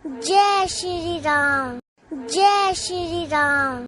जय श्री राम, जय श्री राम।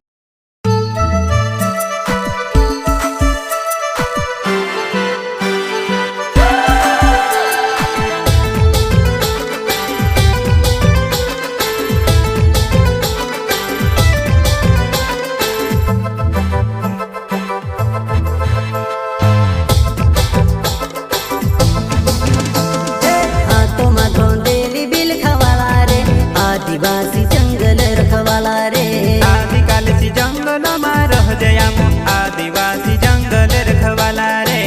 आदिवासी जंगल रखवाला रे, आदिकाल सी जंगल में रह जया आदिवासी जंगल रखवाला रे।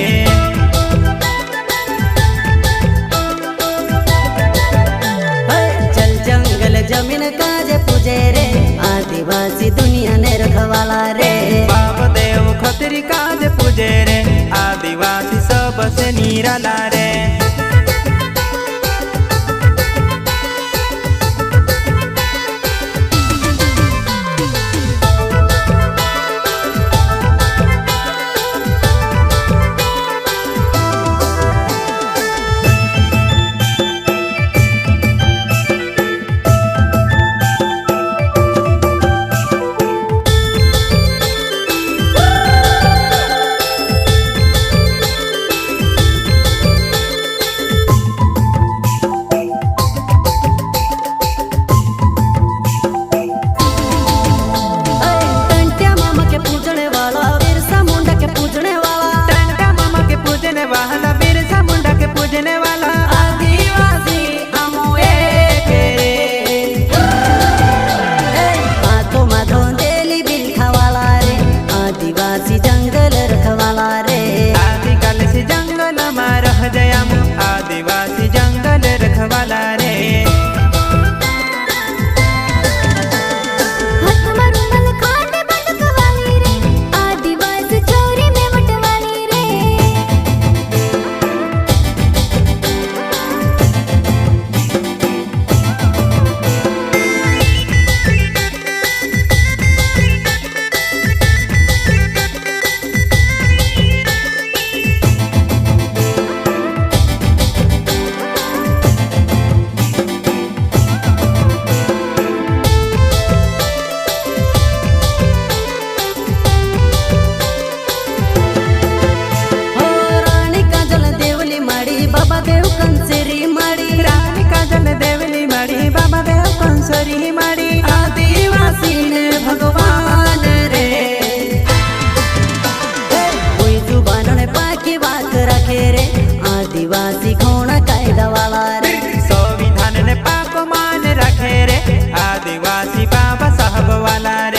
चल जंगल जमीन काजे पूजे रे, आदिवासी दुनिया ने रखवाला रे। बाप देव खतरी काज पूजे रे, आदिवासी सबसे निराला रे। आदिवासी जंगल रखवाला रे। आदिवासी चोरी में वटवाली रे। बाबा देव कंसरी माड़ी, रानी काजल देवली माड़ी, बाबा देव कंसरी माड़ी। आदिवासी ने भगवान रे, कोई जुबान ने पाकी बात रखे रे, आदिवासी घोड़ा कायदा वाला रे। संविधान ने पाक मान रखे रे, आदिवासी बाबा साहब वाला रे।